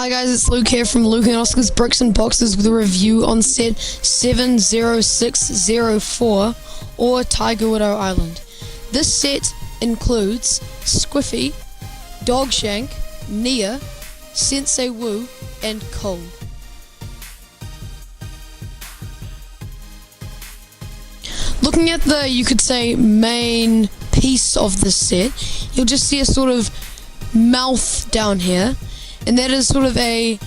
Hi guys, it's Luke here from Luke and Oscar's Bricks and Boxes with a review on set 70604 or Tiger Widow Island. This set includes Squiffy, Dogshank, Nia, Sensei Wu, and Cole. Looking at the, you could say, main piece of the set, you'll just see a sort of mouth down here. And that is sort of an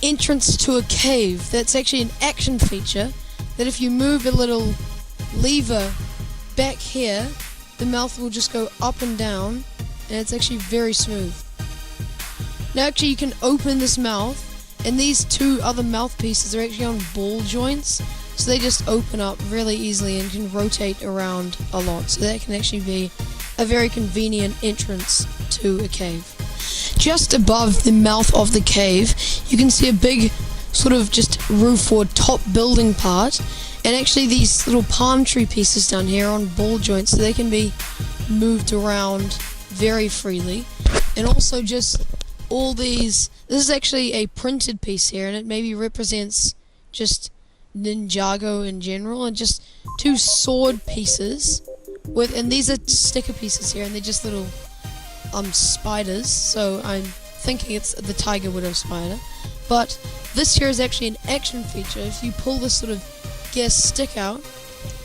entrance to a cave. That's actually an action feature that if you move a little lever back here, the mouth will just go up and down, and it's actually very smooth. Now actually you can open this mouth, and these two other mouthpieces are actually on ball joints, so they just open up really easily and can rotate around a lot. So that can actually be a very convenient entrance to a cave. Just above the mouth of the cave, you can see a big sort of just roof or top building part, and actually these little palm tree pieces down here are on ball joints, so they can be moved around very freely. And also just all these, this is actually a printed piece here, and it maybe represents just Ninjago in general, and just two sword pieces and these are sticker pieces here, and they're just little spiders, so I'm thinking it's the Tiger Widow spider. But this here is actually an action feature. If you pull this sort of gas stick out,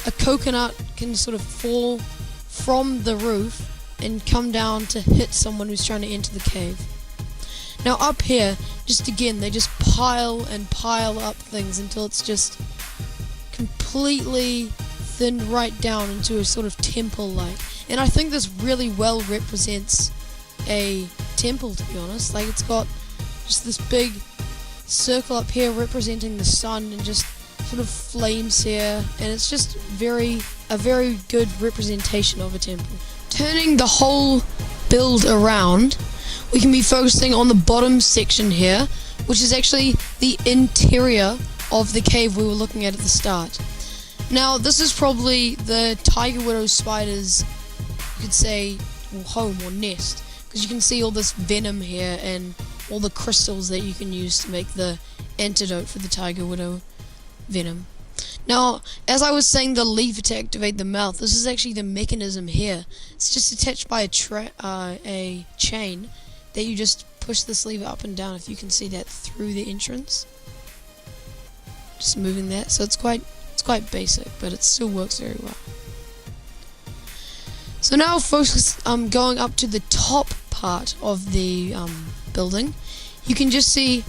a coconut can sort of fall from the roof and come down to hit someone who's trying to enter the cave. Now up here, just again, they just pile and pile up things until it's just completely thinned right down into a sort of temple-like. And I think this really well represents a temple, to be honest. Like, it's got just this big circle up here representing the sun, and just sort of flames here, and it's just a very good representation of a temple. Turning the whole build around, we can be focusing on the bottom section here, which is actually the interior of the cave we were looking at the start. Now, this is probably the Tiger Widow spider's, you could say, home or nest, because you can see all this venom here and all the crystals that you can use to make the antidote for the Tiger Widow venom. Now, as I was saying, the lever to activate the mouth, this is actually the mechanism here. It's just attached by a chain that you just push this lever up and down, if you can see that through the entrance. Just moving that, so it's quite basic, but it still works very well. So now focus going up to the top part of the building. You can just see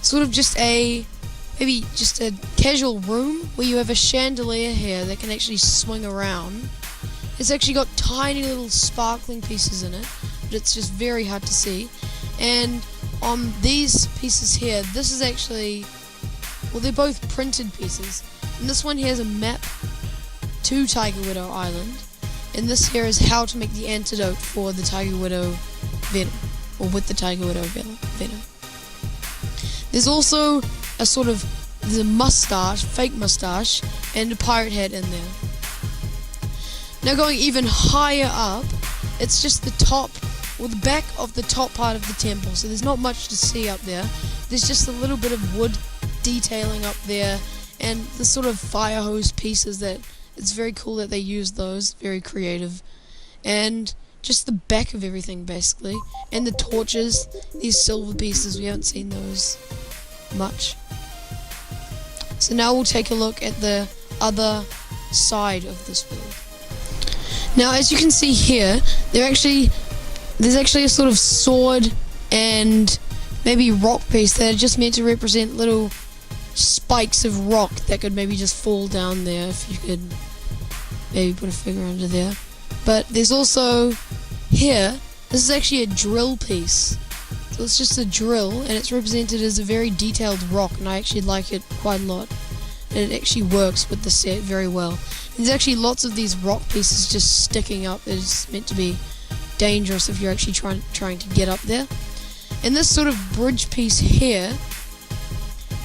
sort of just maybe just a casual room where you have a chandelier here that can actually swing around. It's actually got tiny little sparkling pieces in it, but it's just very hard to see. And on these pieces here, this is actually, well, they're both printed pieces. And this one here is a map to Tiger Widow Island, and this here is how to make the antidote for the Tiger Widow venom, or with the Tiger Widow venom. There's also a sort of, there's a mustache, fake mustache, and a pirate hat in there. Now going even higher up, it's just the top, or the back of the top part of the temple, so there's not much to see up there. There's just a little bit of wood detailing up there, and the sort of fire hose pieces that, it's very cool that they use those, very creative. And just the back of everything basically, and the torches, these silver pieces, we haven't seen those much. So now we'll take a look at the other side of this build. Now as you can see here, there's actually a sort of sword and maybe rock piece that are just meant to represent little spikes of rock that could maybe just fall down there, if you could maybe put a figure under there. But there's also here, this is actually a drill piece, so it's just a drill, and it's represented as a very detailed rock, and I actually like it quite a lot, and it actually works with the set very well. There's actually lots of these rock pieces just sticking up. It's meant to be dangerous if you're actually trying to get up there. And this sort of bridge piece here,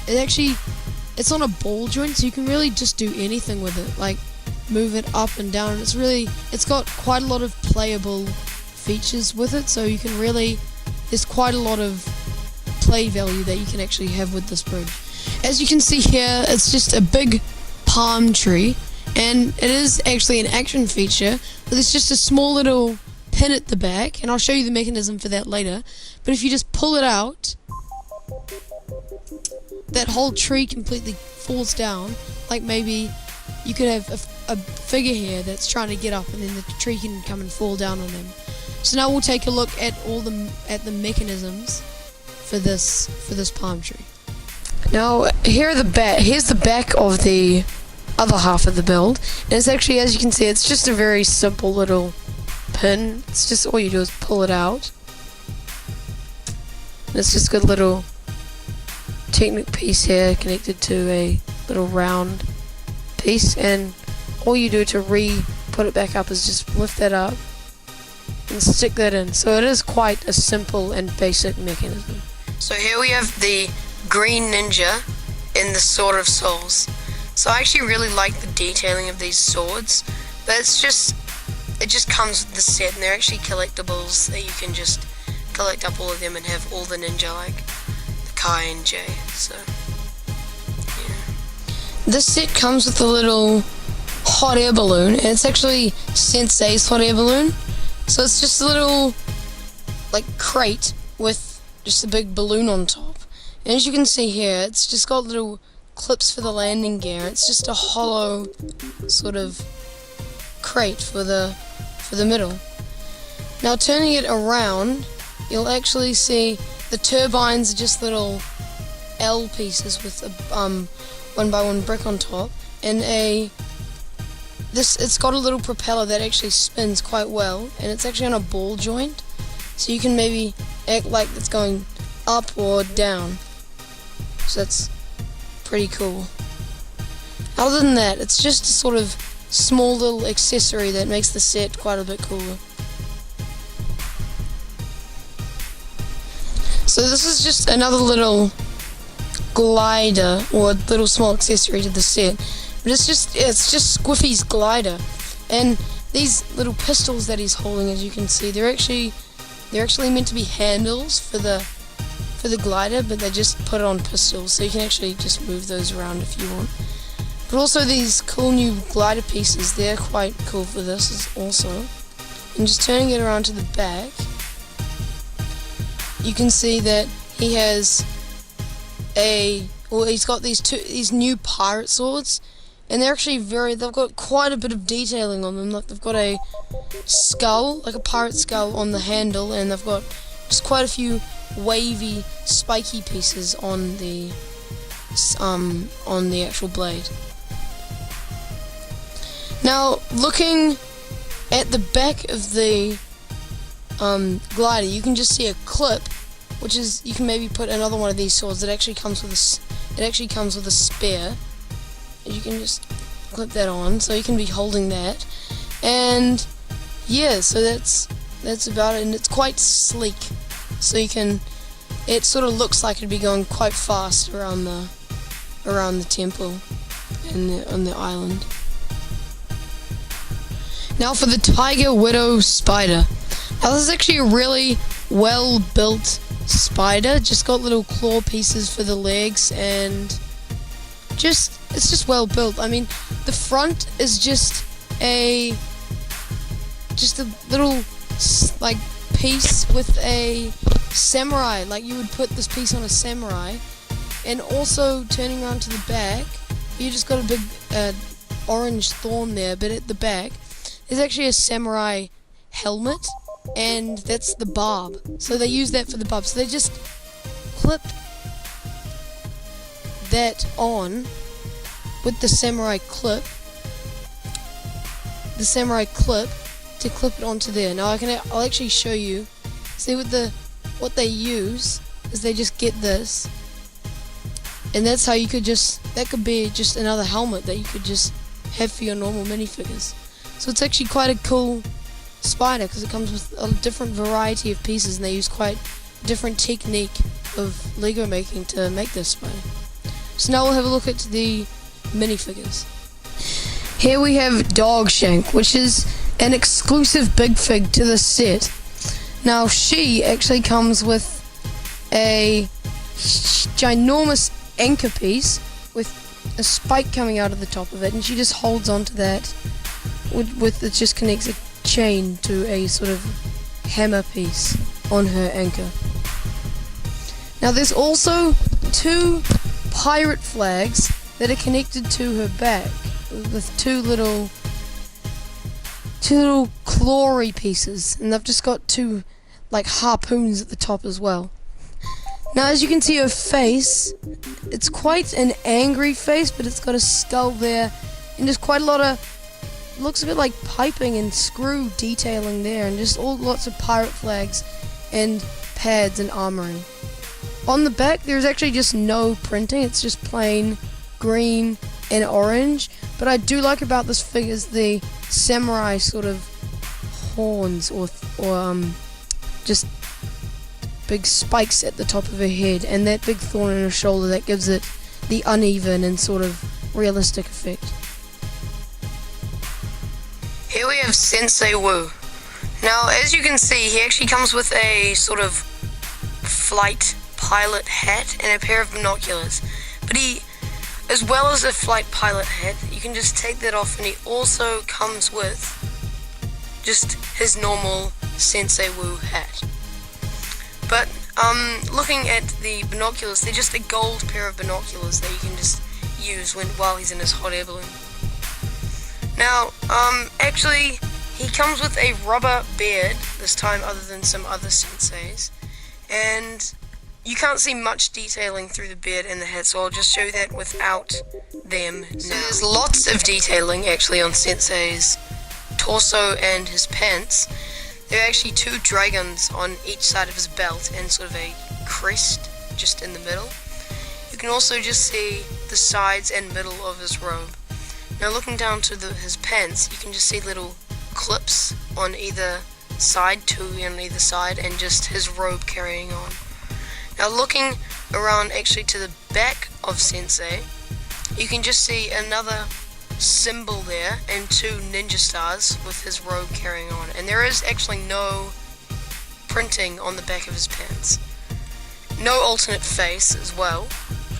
it's on a ball joint, so you can really just do anything with it, like move it up and down. It's got quite a lot of playable features with it, so you can really, there's quite a lot of play value that you can actually have with this bridge. As you can see here, it's just a big palm tree, and it is actually an action feature, but there's just a small little pin at the back, and I'll show you the mechanism for that later. But if you just pull it out, that whole tree completely falls down. Like maybe you could have a figure here that's trying to get up, and then the tree can come and fall down on them. So now we'll take a look at the mechanisms for this palm tree. Now here's the back of the other half of the build, and it's actually, as you can see, it's just a very simple little pin. It's just, all you do is pull it out, and it's just got a little Technic piece here connected to a little round piece, and all you do to put it back up is just lift that up and stick that in. So it is quite a simple and basic mechanism. So here we have the green ninja in the Sword of Souls. So I actually really like the detailing of these swords, but it just comes with the set, and they're actually collectibles that you can just collect up all of them and have all the ninja, like the Kai and Jay. So yeah, this set comes with a little hot air balloon, and it's actually Sensei's hot air balloon. So it's just a little like crate with just a big balloon on top, and as you can see here, it's just got little clips for the landing gear. It's just a hollow sort of crate for the middle. Now turning it around, you'll actually see the turbines are just little L pieces with a 1x1 brick on top, and it's got a little propeller that actually spins quite well, and it's actually on a ball joint, so you can maybe act like it's going up or down. So that's pretty cool. Other than that, it's just a sort of small little accessory that makes the set quite a bit cooler. So this is just another little glider, or a little small accessory to the set, but it's just Squiffy's glider. And these little pistols that he's holding, as you can see, they're actually meant to be handles for the glider, but they just put it on pistols, so you can actually just move those around if you want. But also these cool new glider pieces, they're quite cool for this also. And just turning it around to the back, you can see that he has he's got these new pirate swords, and they're actually they've got quite a bit of detailing on them. Like, they've got a skull, like a pirate skull on the handle, and they've got just quite a few wavy, spiky pieces on the actual blade. Now, looking at the back of the glider, you can just see a clip, which is, you can maybe put another one of these swords. It actually comes with a spare, and you can just clip that on, so you can be holding that. And yeah, so that's about it, and it's quite sleek. So it sort of looks like it'd be going quite fast around the temple and on the island. Now for the Tiger Widow Spider. Now this is actually a really well built spider. Just got little claw pieces for the legs, and it's just well built. I mean, the front is just a little like piece with a samurai, like you would put this piece on a samurai. And also turning around to the back, you just got a big orange thorn there, but at the back there's actually a samurai helmet, and that's the barb. So they use that for the barb. So they just clip that on with the samurai clip to clip it onto there. Now I'll actually show you. See, what they use is they just get this, and that's how you could that could be just another helmet that you could just have for your normal minifigures. So it's actually quite a cool spider, because it comes with a different variety of pieces, and they use quite a different technique of Lego making to make this spider. So now we'll have a look at the minifigures. Here we have Dog Shank, which is an exclusive big fig to the set. Now she actually comes with a ginormous anchor piece with a spike coming out of the top of it, and she just holds on to that with it just connects a chain to a sort of hammer piece on her anchor. Now there's also 2 pirate flags that are connected to her back with two little clawy pieces, and they've just got 2 like harpoons at the top as well. Now as you can see, her face, it's quite an angry face, but it's got a skull there and just quite a lot of, looks a bit like piping and screw detailing there, and just lots of pirate flags and pads and armoring. On the back there's actually just no printing, it's just plain green and orange, but I do like about this figure is the samurai sort of horns or just big spikes at the top of her head, and that big thorn in her shoulder that gives it the uneven and sort of realistic effect. Here we have Sensei Wu. Now as you can see, he actually comes with a sort of flight pilot hat and a pair of binoculars, but he, as well as a flight pilot hat, you can just take that off, and he also comes with just his normal Sensei Wu hat. But looking at the binoculars, they're just a gold pair of binoculars that you can just use while he's in his hot air balloon. Now actually he comes with a rubber beard this time, other than some other senseis, and you can't see much detailing through the beard and the hat, so I'll just show you that without them now. So there's lots of detailing actually on Sensei's torso and his pants. There are actually 2 dragons on each side of his belt and sort of a crest just in the middle. You can also just see the sides and middle of his robe. Now looking down to his pants, you can just see little clips on either side, 2 on either side, and just his robe carrying on. Now looking around actually to the back of Sensei, you can just see another symbol there and 2 ninja stars with his robe carrying on, and there is actually no printing on the back of his pants. No alternate face as well,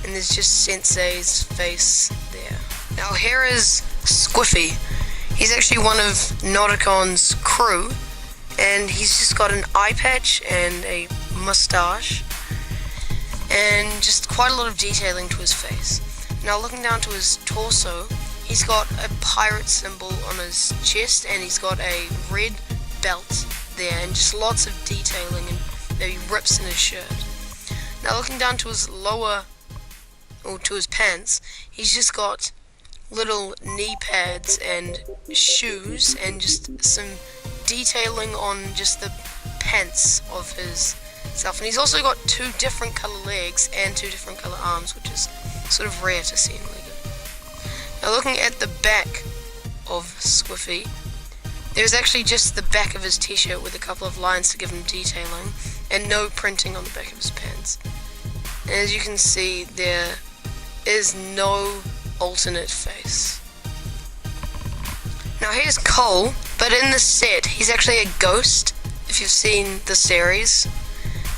and there's just Sensei's face there. Now here is Squiffy. He's actually one of Nautocon's crew, and he's just got an eye patch and a mustache and just quite a lot of detailing to his face. Now looking down to his torso, he's got a pirate symbol on his chest, and he's got a red belt there, and just lots of detailing and maybe rips in his shirt. Now looking down to his to his pants, he's just got little knee pads and shoes and just some detailing on just the pants of his self. And he's also got 2 different color legs and 2 different color arms, which is sort of rare to see in LEGO. Now looking at the back of Squiffy, there's actually just the back of his t-shirt with a couple of lines to give him detailing, and no printing on the back of his pants. And as you can see, there is no alternate face. Now here's Cole, but in the set, he's actually a ghost, if you've seen the series.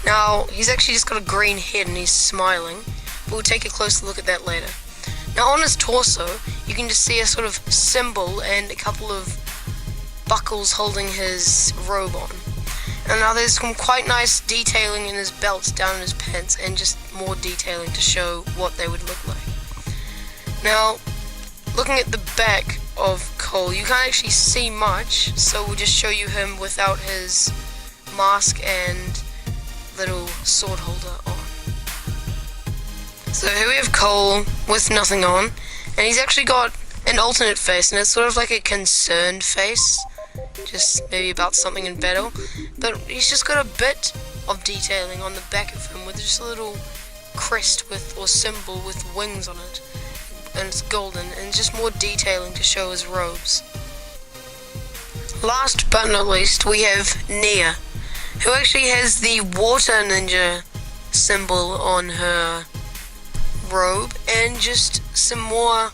Now, he's actually just got a green head and he's smiling, but we'll take a closer look at that later. Now on his torso, you can just see a sort of symbol and a couple of buckles holding his robe on. And now there's some quite nice detailing in his belt down in his pants, and just more detailing to show what they would look like. Now, looking at the back of Cole, you can't actually see much, so we'll just show you him without his mask and little sword holder on. So here we have Cole with nothing on, and he's actually got an alternate face, and it's sort of like a concerned face, just maybe about something in battle, but he's just got a bit of detailing on the back of him with just a little crest with, or symbol with wings on it, and it's golden, and just more detailing to show his robes. Last but not least, we have Nia, who actually has the water ninja symbol on her robe, and just some more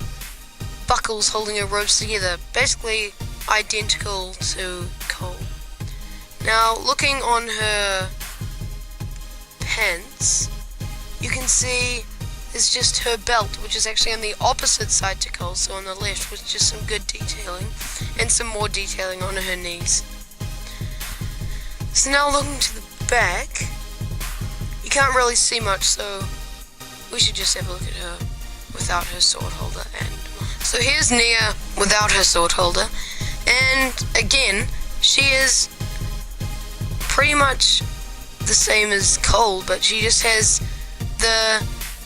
buckles holding her robes together, basically identical to Cole. Now looking on her pants, you can see is just her belt, which is actually on the opposite side to Cole, so on the left, with just some good detailing, and some more detailing on her knees. So now looking to the back, you can't really see much, so we should just have a look at her without her sword holder. And so here's Nia without her sword holder, and again, she is pretty much the same as Cole, but she just has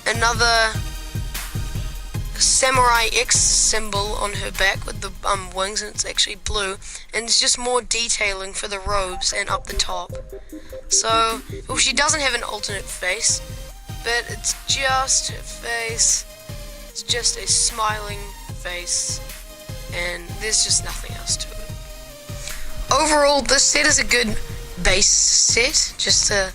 another Samurai X symbol on her back with the wings, and it's actually blue, and it's just more detailing for the robes and up the top. So, well, she doesn't have an alternate face, but it's just her face. It's just a smiling face, and there's just nothing else to it. Overall, this set is a good base set, just to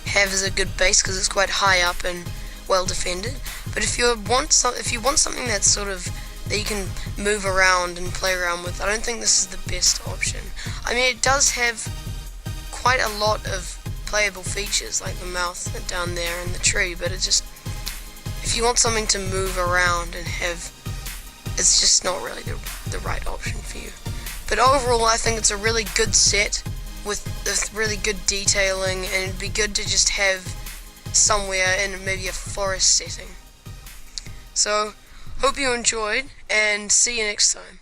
have as a good base, because it's quite high up and well defended. But if you want something that's sort of that you can move around and play around with, I don't think this is the best option. I mean, it does have quite a lot of playable features, like the mouth down there and the tree, but it's just, if you want something to move around and have, it's just not really the right option for you. But overall, I think it's a really good set with really good detailing, and it'd be good to just have somewhere in maybe a forest setting. So, hope you enjoyed, and see you next time.